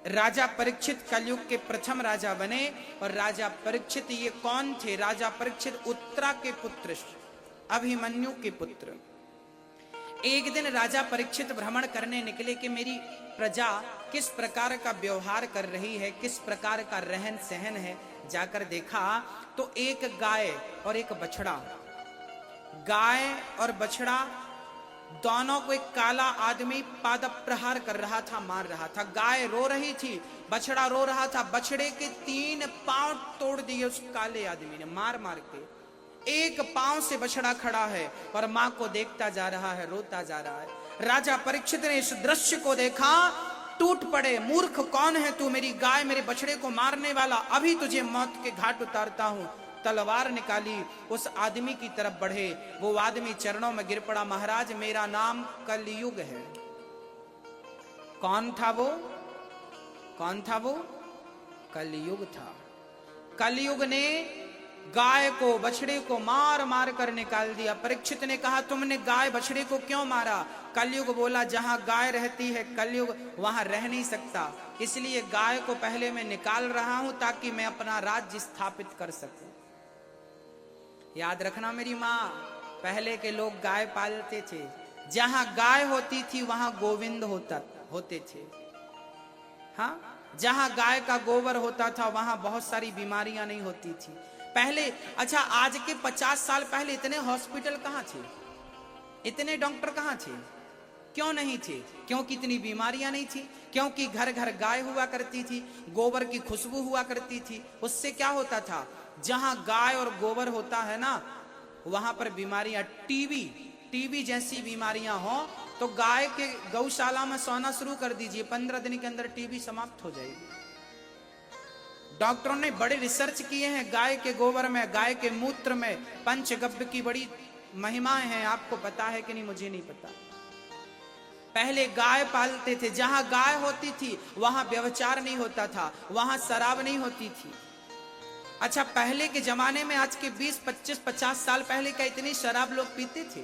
राजा परीक्षित कलयुग के प्रथम राजा बने। और राजा परीक्षित ये कौन थे? राजा परीक्षित उत्तरा के पुत्र, अभिमन्यु के पुत्र। एक दिन राजा परीक्षित भ्रमण करने निकले कि मेरी प्रजा किस प्रकार का व्यवहार कर रही है, किस प्रकार का रहन सहन है। जाकर देखा तो एक गाय और एक बछड़ा, गाय और बछड़ा दोनों को एक काला आदमी पाद प्रहार कर रहा था, मार रहा था। गाय रो रही थी, बछड़ा रो रहा था। बछड़े के 3 पांव तोड़ दिए उस काले आदमी ने मार मार के। एक पांव से बछड़ा खड़ा है और मां को देखता जा रहा है, रोता जा रहा है। राजा परीक्षित ने इस दृश्य को देखा, टूट पड़े। मूर्ख कौन है तू, मेरी गाय मेरे बछड़े को मारने वाला, अभी तुझे मौत के घाट उतारता हूं। तलवार निकाली, उस आदमी की तरफ बढ़े। वो आदमी चरणों में गिर पड़ा, महाराज मेरा नाम कलयुग है। कौन था वो? कौन था वो? कलयुग था। कलयुग ने गाय को बछड़े को मार मार कर निकाल दिया। परीक्षित ने कहा तुमने गाय बछड़े को क्यों मारा? कलयुग बोला जहां गाय रहती है कलयुग वहां रह नहीं सकता, इसलिए गाय को पहले मैं निकाल रहा हूं ताकि मैं अपना राज्य स्थापित कर सकूं। याद रखना मेरी माँ, पहले के लोग गाय पालते थे, जहां गाय होती थी वहां गोविंद होते थे। हाँ, जहां गाय का गोबर होता था वहां बहुत सारी बीमारियां नहीं होती थी पहले। अच्छा, आज के 50 साल पहले इतने हॉस्पिटल कहां थे, इतने डॉक्टर कहां थे? क्यों नहीं थे? क्योंकि इतनी बीमारियां नहीं थी, क्योंकि घर घर गाय हुआ करती थी, गोबर की खुशबू हुआ करती थी। उससे क्या होता था, जहां गाय और गोबर होता है ना वहां पर बीमारियां, टीबी जैसी बीमारियां हो तो गाय के गौशाला में सोना शुरू कर दीजिए, 15 दिन के अंदर टीबी समाप्त हो जाएगी। डॉक्टरों ने बड़े रिसर्च किए हैं, गाय के गोबर में, गाय के मूत्र में पंचगव्य की बड़ी महिमाएं हैं। आपको पता है कि नहीं, मुझे नहीं पता। पहले गाय पालते थे, जहां गाय होती थी वहां व्यभिचार नहीं होता था, वहां शराब नहीं होती थी। अच्छा, पहले के जमाने में, आज के 20, 25, 50 साल पहले क्या इतनी शराब लोग पीते थे?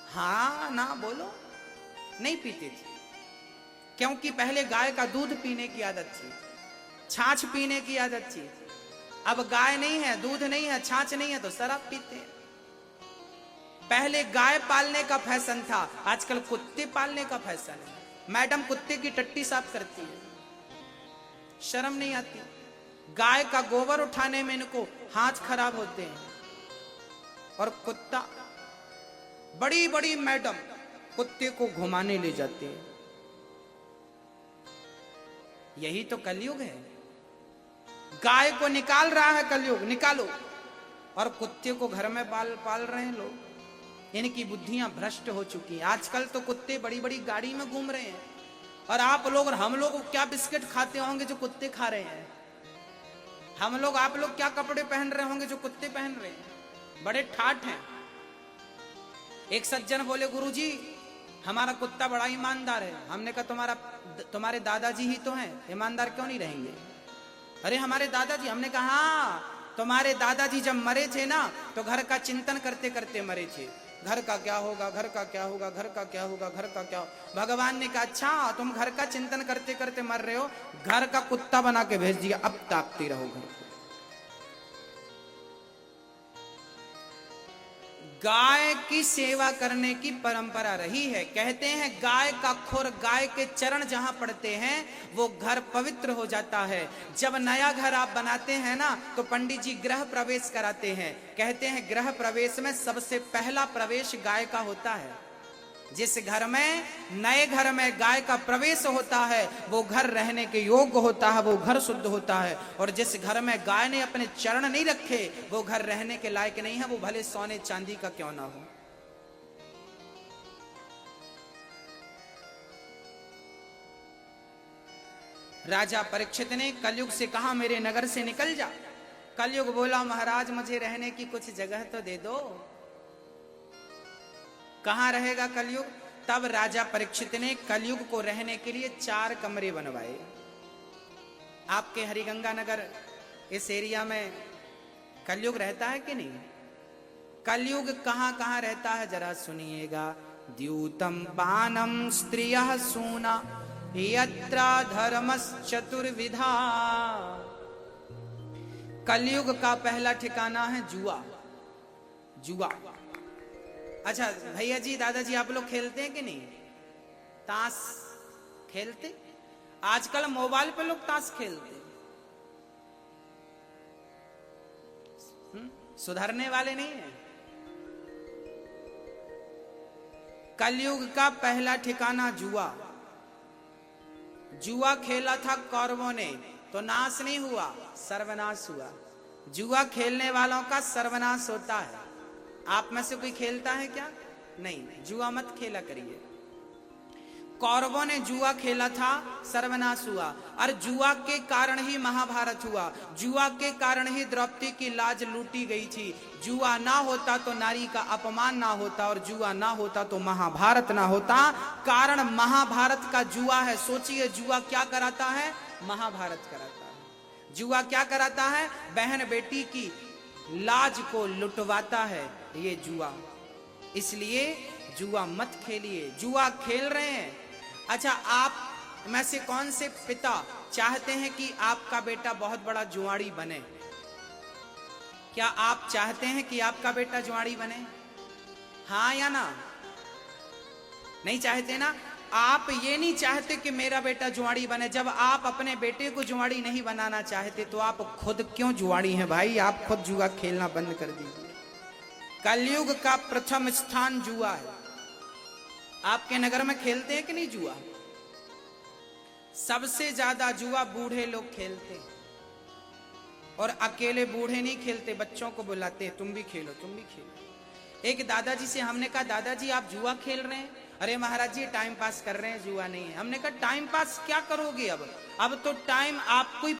हाँ ना बोलो, नहीं पीते थे, क्योंकि पहले गाय का दूध पीने की आदत थी, छाछ पीने की आदत थी। अब गाय नहीं है, दूध नहीं है, छाछ नहीं है तो शराब पीते हैं। पहले गाय पालने का फैशन था, आजकल कुत्ते पालने का फैशन है। मैडम कुत्ते की टट्टी साफ करती है, शर्म नहीं आती। गाय का गोबर उठाने में इनको हाथ खराब होते हैं। और कुत्ता, बड़ी बड़ी मैडम कुत्ते को घुमाने ले जाते हैं। यही तो कलयुग है। गाय को निकाल रहा है कलयुग, निकालो, और कुत्ते को घर में पाल रहे हैं लोग। इनकी बुद्धियां भ्रष्ट हो चुकी हैं। आजकल तो कुत्ते बड़ी बड़ी गाड़ी में घूम रहे हैं, और आप लोग और हम लोग क्या बिस्किट खाते होंगे जो कुत्ते खा रहे हैं? हम लोग, आप लोग क्या कपड़े पहन रहे होंगे जो कुत्ते पहन रहे हैं? बड़े ठाठ हैं। एक सज्जन बोले गुरुजी हमारा कुत्ता बड़ा ईमानदार है। हमने कहा तुम्हारे दादाजी ही तो हैं, ईमानदार क्यों नहीं रहेंगे? अरे हमारे दादाजी। हमने कहा हाँ, तुम्हारे दादाजी जब मरे थे ना तो घर का चिंतन करते करते मरे थे। घर का क्या होगा, घर का क्या होगा, घर का क्या होगा, घर का क्या होगा। भगवान ने कहा अच्छा तुम घर का चिंतन करते करते मर रहे हो, घर का कुत्ता बना के भेज दिया, अब ताकते रहो घर को। गाय की सेवा करने की परंपरा रही है। कहते हैं गाय का खुर, गाय के चरण जहां पड़ते हैं वो घर पवित्र हो जाता है। जब नया घर आप बनाते हैं ना तो पंडित जी गृह प्रवेश कराते हैं। कहते हैं गृह प्रवेश में सबसे पहला प्रवेश गाय का होता है। जिस घर में, नए घर में गाय का प्रवेश होता है वो घर रहने के योग्य होता है, वो घर शुद्ध होता है। और जिस घर में गाय ने अपने चरण नहीं रखे वो घर रहने के लायक नहीं है, वो भले सोने चांदी का क्यों ना हो। राजा परीक्षित ने कलयुग से कहा मेरे नगर से निकल जा। कलयुग बोला महाराज मुझे रहने की कुछ जगह तो दे दो। कहां रहेगा कलयुग? तब राजा परीक्षित ने कलयुग को रहने के लिए 4 कमरे बनवाए। आपके हरिगंगा नगर इस एरिया में कलयुग रहता है कि नहीं? कलयुग कहां कहां रहता है जरा सुनिएगा। द्यूतम पानम स्त्रियः सूना यत्र धर्मश्चतुर्विधा। कलयुग का पहला ठिकाना है जुआ। जुआ। अच्छा भैया जी, दादाजी, आप लोग खेलते हैं कि नहीं? ताश खेलते? आजकल मोबाइल पे लोग ताश खेलते। सुधरने वाले नहीं है। कलयुग का पहला ठिकाना जुआ। जुआ खेला था कौरवों ने तो नाश नहीं हुआ, सर्वनाश हुआ। जुआ खेलने वालों का सर्वनाश होता है। आप में से कोई खेलता है क्या? नहीं, जुआ मत खेला करिए। कौरवों ने जुआ खेला था, सर्वनाश हुआ। और जुआ के कारण ही महाभारत हुआ। जुआ के कारण ही द्रौपदी की लाज लूटी गई थी। जुआ ना होता तो नारी का अपमान ना होता, और जुआ ना होता तो महाभारत ना होता। कारण महाभारत का जुआ है। सोचिए, जुआ क्या कराता है? महाभारत कराता है। जुआ क्या कराता है? बहन बेटी की लाज को लुटवाता है ये जुआ। इसलिए जुआ मत खेलिए। जुआ खेल रहे हैं? अच्छा, आप में से कौन से पिता चाहते हैं कि आपका बेटा बहुत बड़ा जुआड़ी बने? क्या आप चाहते हैं कि आपका बेटा जुआड़ी बने? हाँ या ना? नहीं चाहते ना? आप ये नहीं चाहते कि मेरा बेटा जुआड़ी बने। जब आप अपने बेटे को जुआड़ी नहीं बनाना चाहते तो आप खुद क्यों जुआड़ी हैं भाई? आप खुद जुआ खेलना बंद कर दीजिए। कलयुग का प्रथम स्थान जुआ है। आपके नगर में खेलते हैं कि नहीं जुआ? सबसे ज्यादा जुआ बूढ़े लोग खेलते हैं। और अकेले बूढ़े नहीं खेलते, बच्चों को बुलाते हैं, तुम भी खेलो, तुम भी खेलो। एक दादाजी से हमने कहा, दादाजी आप जुआ खेल रहे हैं? अरे महाराज जी टाइम पास कर रहे हैं, जुआ नहीं है। हमने कहा टाइम पास क्या करोगे? अब तो टाइम आपको